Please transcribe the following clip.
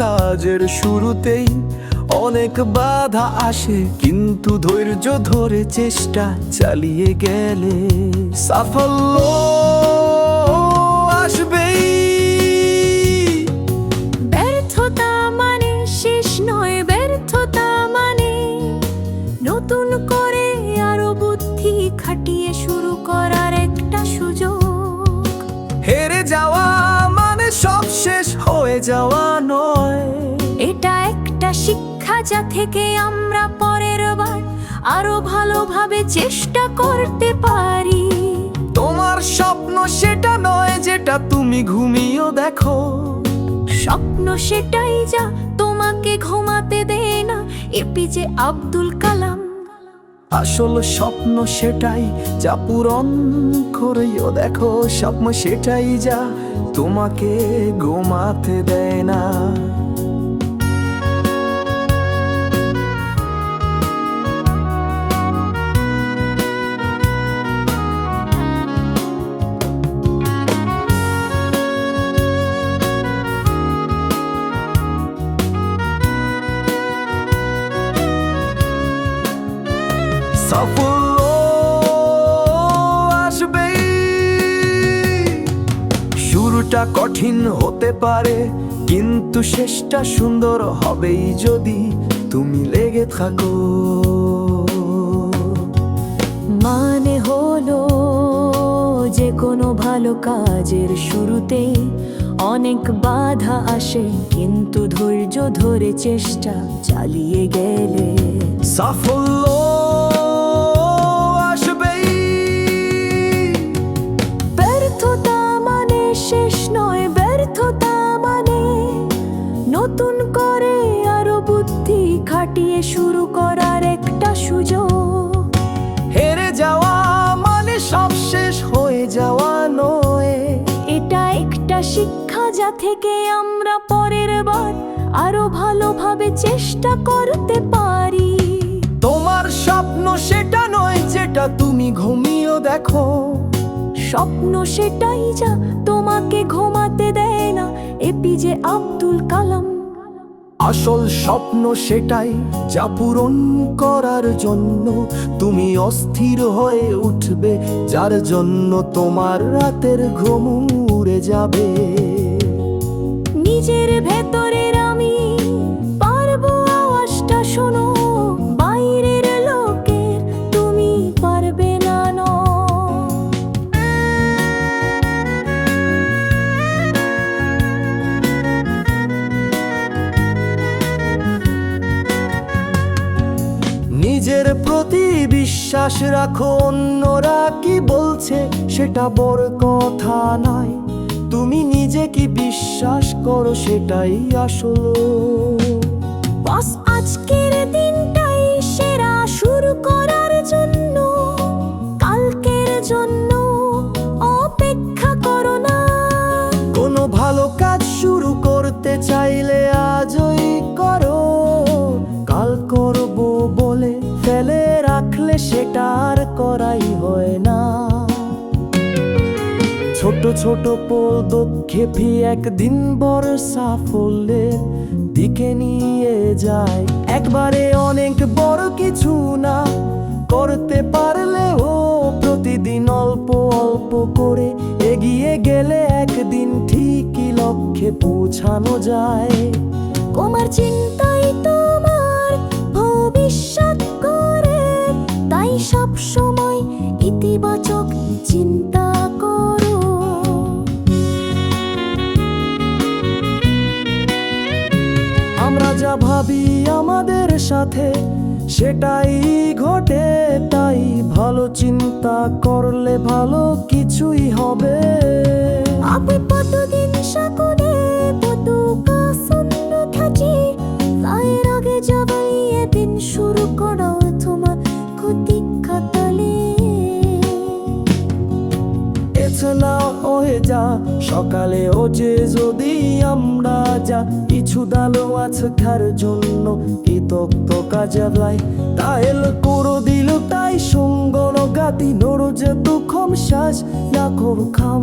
কাজের শুরুতেই অনেক বাধা আসে, কিন্তু ধৈর্য ধরে চেষ্টা চালিয়ে গেলে সাফল্য আসবেই। ব্যর্থতা মানে শেষ নয়, ব্যর্থতা মানে নতুন করে আরো বুদ্ধি খাটিয়ে শুরু করার একটা সুযোগ। হেরে যাওয়া মানে সব শেষ হয়ে যাওয়া নয়, এটা একটা শিক্ষা যা থেকে আমরা পরের বার আরো ভালোভাবে চেষ্টা করতে পারি। তোমার স্বপ্ন সেটা নয় যেটা তুমি ঘুমিয়েও দেখো, স্বপ্ন সেটাই যা তোমাকে ঘুমাতে দেয় না। এপিজে আব্দুল কালাম। আসল স্বপ্ন সেটাই যা পূরণ করেও দেখো, স্বপ্ন সেটাই যা তোমাকে ঘুমাতে দেয় না। সাফল্য আসবেই। শুরুটা কঠিন হতে পারে, কিন্তু শেষটা সুন্দর হবেই যদি তুমি লেগে থাকো। মানে হলো যে কোনো ভালো কাজের শুরুতেই অনেক বাধা আসে, কিন্তু ধৈর্য ধরে চেষ্টা চালিয়ে গেলে সাফল্য আসবেই। ব্যর্থতা মানে শেষ নয়, ব্যর্থতা মানে নতুন করে আরো বুদ্ধি খাটিয়ে শুরু করার একটা সুযোগ। হেরে যাওয়া মানে সব শেষ হয়ে যাওয়া নয়, এটা একটা শিক্ষা যা থেকে আমরা পরের বার আরো ভালোভাবে চেষ্টা করতে পারি। তোমার স্বপ্ন সেটা নয় যেটা তুমি ঘুমিয়েও দেখো, স্বপ্ন সেটাই যা তোমাকে ঘুমাতে দেয় না। এপিজে আব্দুল কালাম। আসল স্বপ্ন সেটাই যা পূরণ করার জন্য তুমি অস্থির হয়ে উঠবে, যার জন্য তোমার রাতের ঘুম উড়ে যাবে। নিজের ভেতরের আমি পারবো আওয়াজটা শোনো, বাইরের লোকের তুমি পারবে না নো। নিজের প্রতি বিশ্বাস রাখো, অন্যরা কি বলছে সেটা বড় কথা নয়, তুমি নিজে কি বিশ্বাস করো সেটাই আসল। বস আজকের দিনটাই সেরা শুরু করার জন্য, কালকের জন্য অপেক্ষা করো না। কোনো ভালো কাজ শুরু করতে চাইলে আজই করো, কাল করবো বলে ফেলে রাখলে সেটা আর করাই হয় না। ছোট ছোট পদক্ষেপই একদিন বড় সাফল্যের দিকে নিয়ে যায়। একবারে অনেক বড় কিছু না করতে পারলেও প্রতিদিন অল্প অল্প করে এগিয়ে গেলে একদিন ঠিকই লক্ষ্যে পৌঁছানো যায়। তোমার চিন্তাই তোমার ভবিষ্যৎ করে, তাই সব সময় ইতিবাচক চিন্তা করো। আমরা যা ভাবি আমাদের সাথে সেটাই ঘটে, তাই ভালো চিন্তা করলে ভালো কিছুই হবে। আপনি প্রতিদিন সকালে পতাকা শূন্য থাকি, ফ্লাইয়ের আগে যাবাইয়ে দিন শুরু করো তোমার ক্ষতি খাতালে। এছাড়া হয়ে যা সকালে ওঠে যদি আমরা যা কিছু দালো আছে খার জন্য কৃতজ্ঞ কাজাবলাই, তাহলে করো দিল তাই সঙ্গন গাতি নড়ো যে দুঃখম শ্বাস না খাম